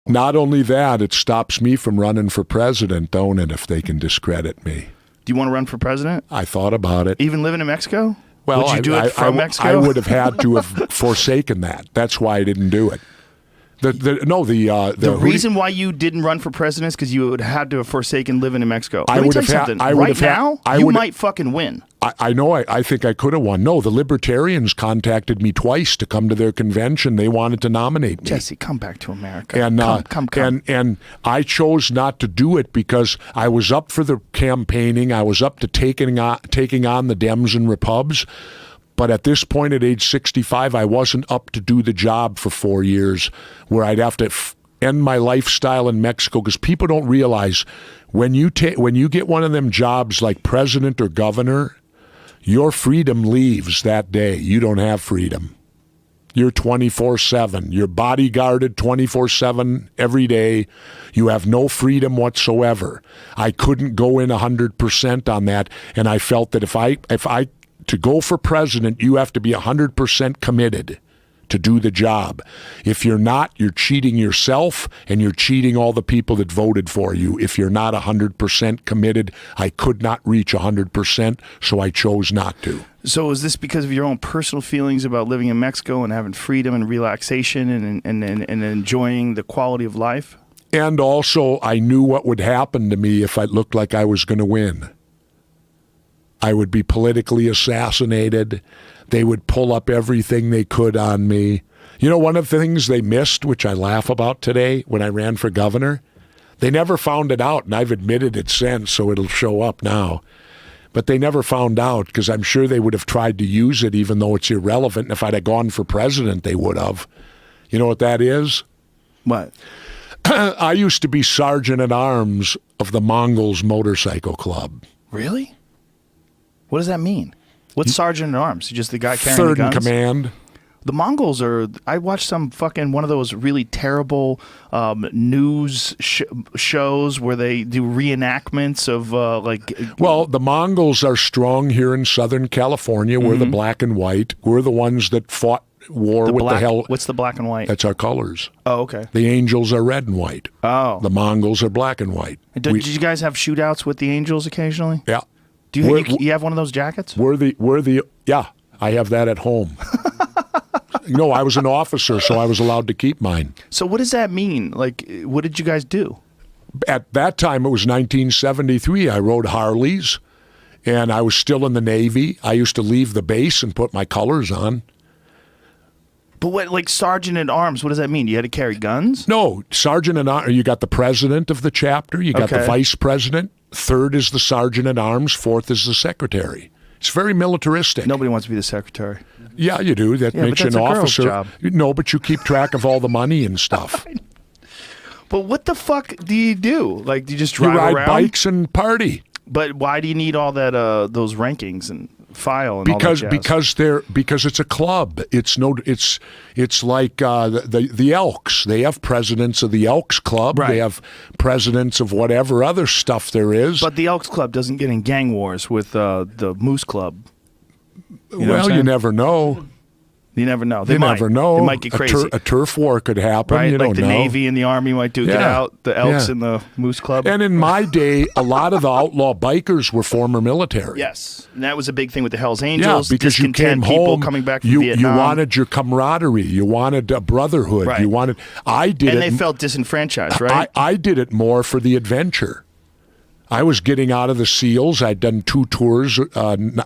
Not only that, it stops me from running for president, don't it, if they can discredit me. Do you want to run for president? I thought about it. Even living in Mexico? Well, would you do it from Mexico? I would have had to have forsaken that. That's why I didn't do it. The reason why you didn't run for president is because you would have had to have forsaken living in Mexico. I Let me would tell have you had- something. I would Right have had- now, I you would- might fucking win. I know. I think I could have won. No, the Libertarians contacted me twice to come to their convention. They wanted to nominate me. Jesse, come back to America. And come. And I chose not to do it because I was up for the campaigning. I was up to taking on the Dems and Repubs. But at this point, at age 65, I wasn't up to do the job for 4 years, where I'd have to end my lifestyle in Mexico. Because people don't realize when you get one of them jobs like president or governor, your freedom leaves that day. You don't have freedom. You're 24/7. You're bodyguarded 24/7 every day. You have no freedom whatsoever. I couldn't go in 100% on that, and I felt that if I to go for president, you have to be 100% committed to do the job. If you're not, you're cheating yourself and you're cheating all the people that voted for you. If you're not 100% committed, I could not reach 100%, so I chose not to. So is this because of your own personal feelings about living in Mexico and having freedom and relaxation and enjoying the quality of life? And also, I knew what would happen to me if I looked like I was going to win. I would be politically assassinated. They would pull up everything they could on me. You know, one of the things they missed, which I laugh about today when I ran for governor, they never found it out, and I've admitted it since, so it'll show up now. But they never found out because I'm sure they would have tried to use it even though it's irrelevant. And if I'd have gone for president, they would have. You know what that is? What? I used to be sergeant at arms of the Mongols motorcycle club. Really? What does that mean? What's sergeant at arms? Just the guy carrying Third the guns? in command. The Mongols are. I watched some fucking one of those really terrible news shows where they do reenactments of Well, the Mongols are strong here in Southern California. We're the black and white. We're the ones that fought war with the hell. What's the black and white? That's our colors. Oh, okay. The Angels are red and white. Oh. The Mongols are black and white. Did you guys have shootouts with the Angels occasionally? Yeah. Do you have one of those jackets? Yeah, I have that at home. No, I was an officer, so I was allowed to keep mine. So what does that mean? Like, what did you guys do? At that time, it was 1973. I rode Harleys, and I was still in the Navy. I used to leave the base and put my colors on. But what, like sergeant at arms, what does that mean? You had to carry guns? No, sergeant at arms, you got the president of the chapter, you got the vice president, third is the sergeant at arms, fourth is the secretary. It's very militaristic. Nobody wants to be the secretary. Yeah, you do. That makes you an officer. Job. No, but you keep track of all the money and stuff. But what the fuck do you do? Like, do you just drive around? You ride around? bikes and party. But why do you need all that those rankings and file and because all that jazz? because it's a club. It's like the Elks. They have presidents of the Elks Club. Right. They have presidents of whatever other stuff there is. But the Elks Club doesn't get in gang wars with the Moose Club. You never know. You never know. You never know. It might get crazy. A turf war could happen. Right? You like don't the know. Navy and the Army might get out. The Elks and the Moose Club. And in my day, a lot of the outlaw bikers were former military. Yes. And that was a big thing with the Hells Angels. Yeah, because you came people home, coming back from you Vietnam. wanted your camaraderie. You wanted a brotherhood. Right. You wanted. And they felt disenfranchised, right? I did it more for the adventure. I was getting out of the SEALs. I'd done 2 tours,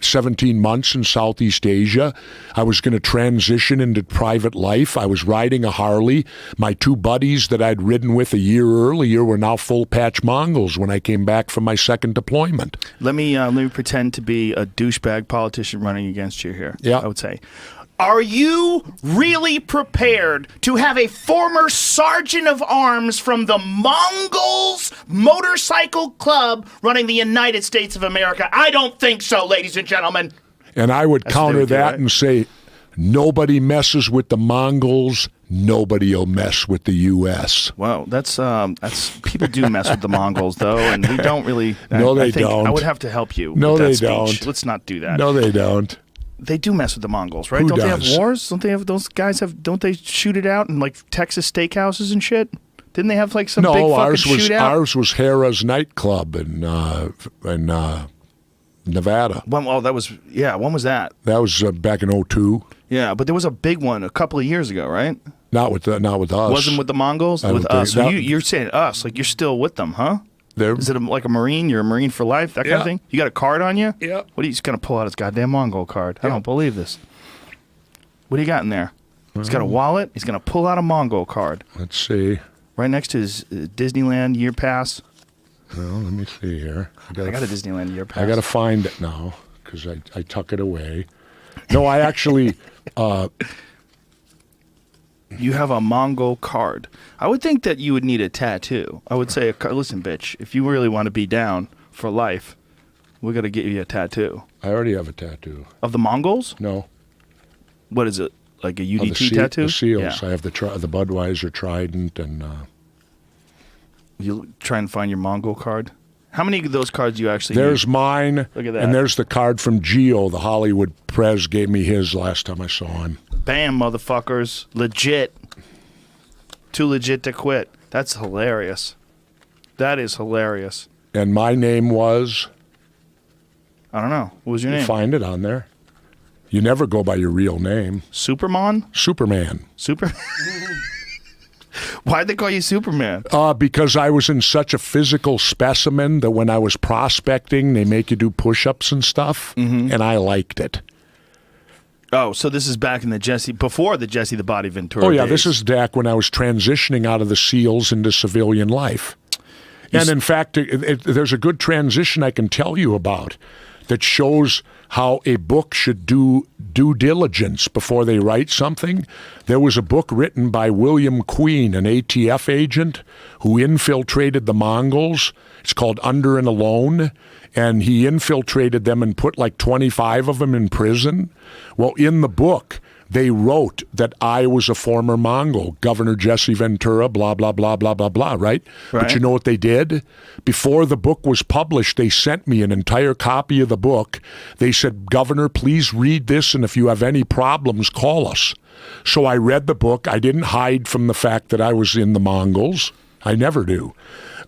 17 months in Southeast Asia. I was going to transition into private life. I was riding a Harley. My 2 buddies that I'd ridden with a year earlier were now full-patch Mongols when I came back from my second deployment. Let me pretend to be a douchebag politician running against you here. Yeah. I would say. Are you really prepared to have a former sergeant of arms from the Mongols Motorcycle Club running the United States of America? I don't think so, ladies and gentlemen. And I would counter that and say, nobody messes with the Mongols, nobody will mess with the U.S. Well, that's people do mess with the Mongols, though, and we don't really. They don't. I would have to help you. No, with that they speech. don't. Let's not do that. No, they don't. They do mess with the Mongols, right? Who Don't does? they have wars? Don't they have those guys have? Don't they shoot it out in like Texas steakhouses and shit? Didn't they have like some big fucking shootout? Ours was Hera's nightclub in Nevada. When was that? That was back in 2002. Yeah, but there was a big one a couple of years ago, right? Not with us. Wasn't with the Mongols? With us. So you're saying us, like you're still with them, huh? Is it like a Marine? You're a Marine for life, that kind of thing? You got a card on you? Yeah. What are you just going to pull out his goddamn Mongol card? I don't believe this. What do you got in there? He's got a wallet. He's going to pull out a Mongol card. Let's see. Right next to his Disneyland year pass. Well, let me see here. I got a Disneyland year pass. I got to find it now because I tuck it away. No, I actually... You have a Mongol card. I would think that you would need a tattoo. I would say, listen, bitch, if you really want to be down for life, we got to get you a tattoo. I already have a tattoo. Of the Mongols? No. What is it? Like a UDT tattoo? The seals. Yeah. I have the Budweiser Trident and... You try and find your Mongol card? How many of those cards do you actually There's need? mine. Look at that. And there's the card from Geo, the Hollywood Prez gave me his last time I saw him. Bam, motherfuckers. Legit. Too legit to quit. That's hilarious. That is hilarious. And my name was... I don't know. What was your name? Find it on there. You never go by your real name. Superman? Superman. Why'd they call you Superman? Because I was in such a physical specimen that when I was prospecting, they make you do push-ups and stuff, and I liked it. Oh, so this is back in before the Jesse the Body Ventura Oh, yeah, days. this is back when I was transitioning out of the SEALs into civilian life. And in fact, there's a good transition I can tell you about that shows how a book should do due diligence before they write something. There was a book written by William Queen, an ATF agent who infiltrated the Mongols. It's called Under and Alone, and he infiltrated them and put like 25 of them in prison. Well, in the book, they wrote that I was a former Mongol, Governor Jesse Ventura, blah, blah, blah, blah, blah, blah, right? But you know what they did? Before the book was published, they sent me an entire copy of the book. They said, Governor, please read this, and if you have any problems, call us. So I read the book. I didn't hide from the fact that I was in the Mongols. I never do.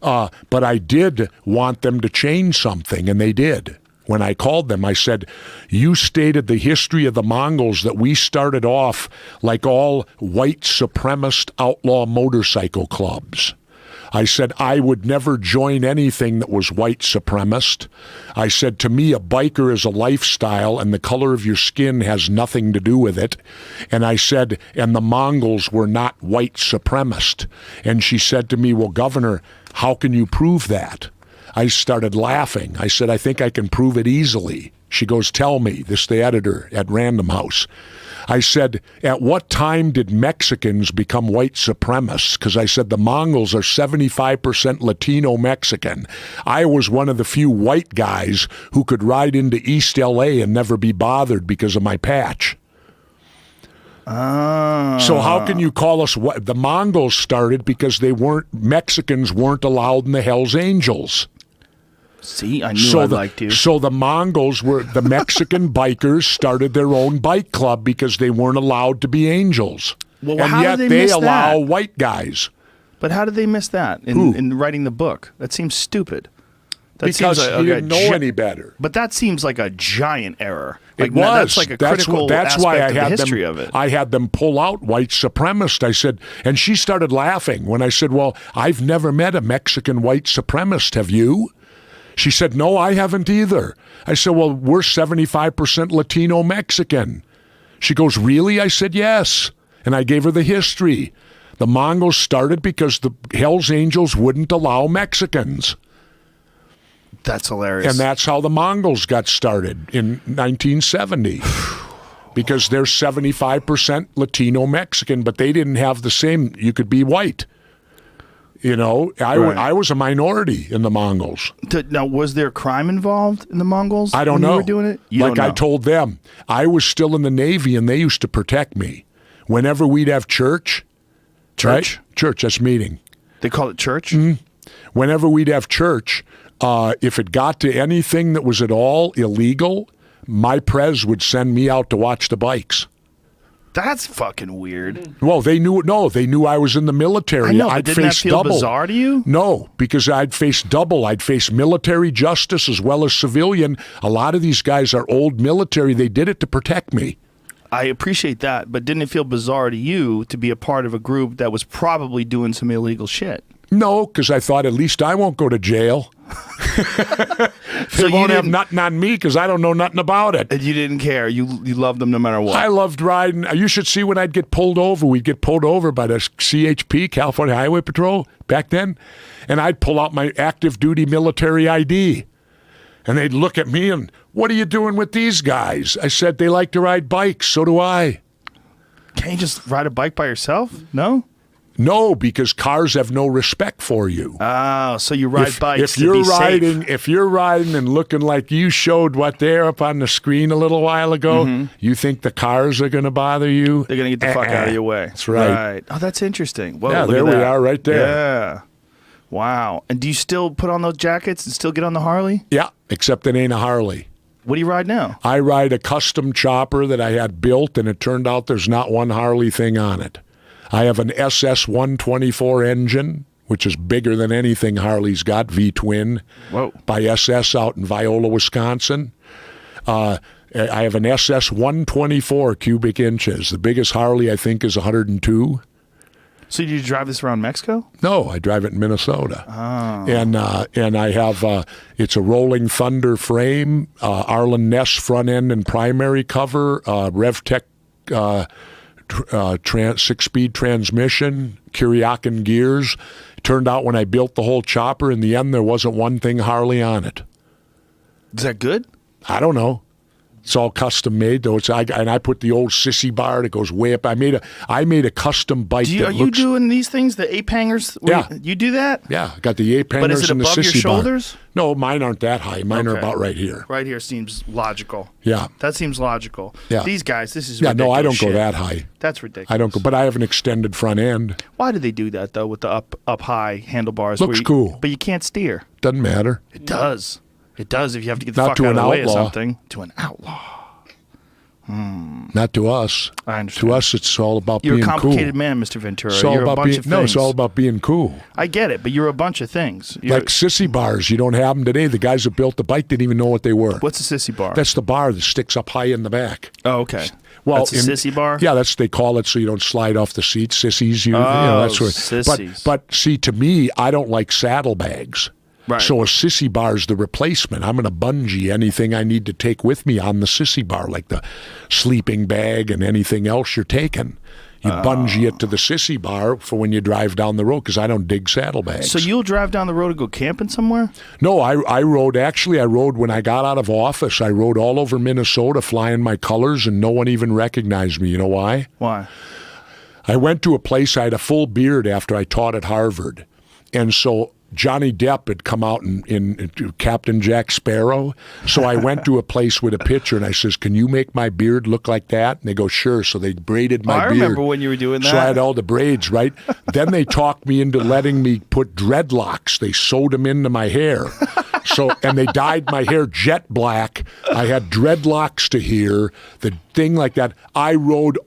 But I did want them to change something, and they did. When I called them, I said, you stated the history of the Mongols that we started off like all white supremacist outlaw motorcycle clubs. I said, I would never join anything that was white supremacist. I said, to me, a biker is a lifestyle and the color of your skin has nothing to do with it. And I said, and the Mongols were not white supremacist. And she said to me, well, Governor, how can you prove that? I started laughing. I said, I think I can prove it easily. She goes, tell me, this the editor at Random House. I said, at what time did Mexicans become white supremacists? Because I said the Mongols are 75% Latino Mexican. I was one of the few white guys who could ride into East LA and never be bothered because of my patch. So how can you call us what? The Mongols started because Mexicans weren't allowed in the Hells Angels. See, I knew I'd like to. So the Mongols the Mexican bikers started their own bike club because they weren't allowed to be angels. Well, and how yet did they miss allow that? white guys. But how did they miss that in writing the book? That seems stupid. Because he didn't know any better. But that seems like a giant error. It was. That's like a critical aspect of the history of it. I had them pull out white supremacist. I said, and she started laughing when I said, well, I've never met a Mexican white supremacist. Have you? She said, no, I haven't either. I said, well, we're 75% Latino Mexican. She goes, really? I said, yes. And I gave her the history. The Mongols started because the Hells Angels wouldn't allow Mexicans. That's hilarious. And that's how the Mongols got started in 1970. Because they're 75% Latino Mexican, but they didn't have the same, you could be white. You know, I was a minority in the Mongols. Now, was there crime involved in the Mongols? I don't know. You were doing it? Like I told them, I was still in the Navy and they used to protect me. Whenever we'd have church? Right? Church, that's meeting. They call it church? Mm-hmm. Whenever we'd have church, if it got to anything that was at all illegal, my prez would send me out to watch the bikes. That's fucking weird. Well, they knew it. No, they knew I was in the military. I know, but I'd didn't that face feel double. bizarre to you? No, because I'd face double. I'd face military justice as well as civilian. A lot of these guys are old military. They did it to protect me. I appreciate that, but didn't it feel bizarre to you to be a part of a group that was probably doing some illegal shit? No, because I thought at least I won't go to jail. So They won't have nothing on me because I don't know nothing about it. And you didn't care. You loved them no matter what. I loved riding. You should see when I'd get pulled over. We'd get pulled over by the CHP, California Highway Patrol, back then. And I'd pull out my active duty military ID. And they'd look at me and, what are you doing with these guys? I said, they like to ride bikes. So do I. Can't you just ride a bike by yourself? No? No, because cars have no respect for you. Oh, so you ride bikes if you're to be riding, safe. If you're riding and looking like you showed what there up on the screen a little while ago, you think the cars are going to bother you? They're going to get the fuck out of your way. That's right. Oh, that's interesting. Whoa, Yeah, look there at we that. are right there. Yeah. Wow. And do you still put on those jackets and still get on the Harley? Yeah, except it ain't a Harley. What do you ride now? I ride a custom chopper that I had built, and it turned out there's not one Harley thing on it. I have an SS 124 engine, which is bigger than anything Harley's got, V-twin, Whoa. by SS out in Viola, Wisconsin. I have an SS 124 cubic inches. The biggest Harley, I think, is 102. So you drive this around Mexico? No, I drive it in Minnesota. Oh. And I have, it's a Rolling Thunder frame, Arlen Ness front end and primary cover, RevTech 6-speed transmission, Kuryakin gears. Turned out when I built the whole chopper, in the end, there wasn't one thing Harley on it. Is that good? I don't know. It's all custom made though. And I put the old sissy bar that goes way up. I made a custom bike. Are you doing these things, the ape hangers? Yeah. You do that? Yeah, got the ape hangers But is it and the above your sissy bar. shoulders? No, mine aren't that high. Mine are Okay. about right here. Right here seems logical. Yeah. That seems logical. Yeah. These guys, this is Yeah, ridiculous no, I don't shit. go that high. That's ridiculous. I don't go, but I have an extended front end. Why do they do that though with the up high handlebars? Looks cool. But you can't steer. Doesn't matter. It does. It does if you have to get the Not fuck to out of an the way of outlaw. something. To an outlaw. Not to us. I understand. To us, it's all about You're a being complicated cool. man, Mr. Ventura. It's all You're a about bunch being, of no, things. it's all about being cool. I get it, but you're a bunch of things. You're, Like sissy bars, you don't have them today. The guys that built the bike didn't even know what they were. what's a sissy bar? That's the bar that sticks up high in the back. Oh, okay. Well, That's a sissy bar? Yeah, that's they call it so you don't slide off the seat. Sissies, that's what. sissies. But see, to me, I don't like saddlebags. Right. So a sissy bar is the replacement. I'm going to bungee anything I need to take with me on the sissy bar, like the sleeping bag and anything else you're taking. You bungee it to the sissy bar for when you drive down the road, because I don't dig saddlebags. So you'll drive down the road to go camping somewhere? No, I rode when I got out of office. I rode all over Minnesota flying my colors, and no one even recognized me. You know why? Why? I went to a place, I had a full beard after I taught at Harvard. And so Johnny Depp had come out in Captain Jack Sparrow. So I went to a place with a picture, and I says, can you make my beard look like that? And they go, sure. So they braided my I beard. remember when you were doing that. So I had all the braids, right? Then they talked me into letting me put dreadlocks. They sewed them into my hair. And they dyed my hair jet black. I had dreadlocks to here, the thing like that. I rode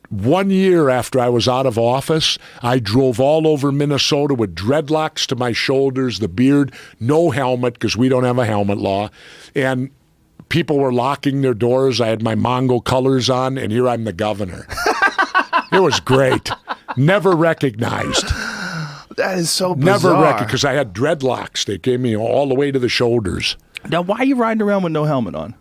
1 year after I was out of office. I drove all over Minnesota with dreadlocks to my shoulders, the beard, no helmet because we don't have a helmet law. And people were locking their doors. I had my Mongol colors on, and here I'm the governor. It was great. Never recognized. That is so Never bizarre. recognized because I had dreadlocks. They gave me all the way to the shoulders. Now, why are you riding around with no helmet on?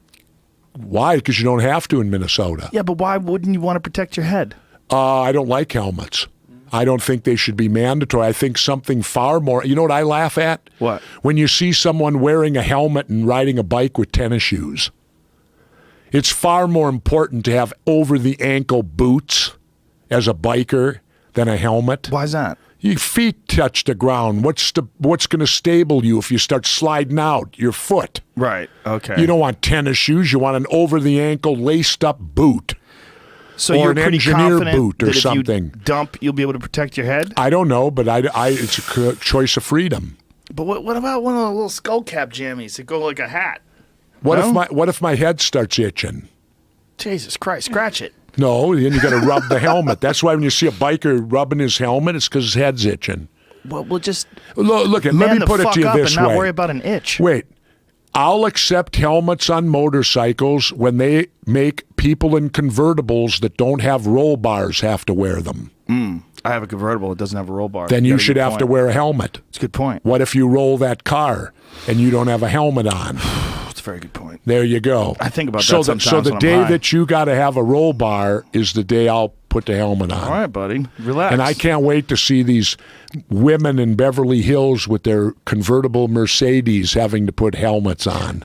Why? Because you don't have to in Minnesota. Yeah, but why wouldn't you want to protect your head? I don't like helmets. I don't think they should be mandatory. I think something far more. You know what I laugh at? What? When you see someone wearing a helmet and riding a bike with tennis shoes. It's far more important to have over-the-ankle boots as a biker than a helmet. Why is that? Your feet touch the ground. What's going to stable you if you start sliding out? Your foot. Right. Okay. You don't want tennis shoes. You want an over-the-ankle laced-up boot. So or you're an pretty engineer confident boot or that if something. you dump, you'll be able to protect your head? I don't know, but it's a choice of freedom. But what about one of the little skull cap jammies that go like a hat? What No? if my head starts itching? Jesus Christ, scratch it. No, then you got to rub the helmet. That's why when you see a biker rubbing his helmet, it's because his head's itching. Well, we'll just Look, let me put it to you this and not way. worry about an itch. Wait, I'll accept helmets on motorcycles when they make people in convertibles that don't have roll bars have to wear them. I have a convertible that doesn't have a roll bar. Then you should have to wear a helmet. It's a good point. What if you roll that car and you don't have a helmet on? That's a very good point. There you go. I think about that sometimes So the when I'm day high. that you got to have a roll bar is the day I'll put the helmet on. All right, buddy. Relax. And I can't wait to see these women in Beverly Hills with their convertible Mercedes having to put helmets on.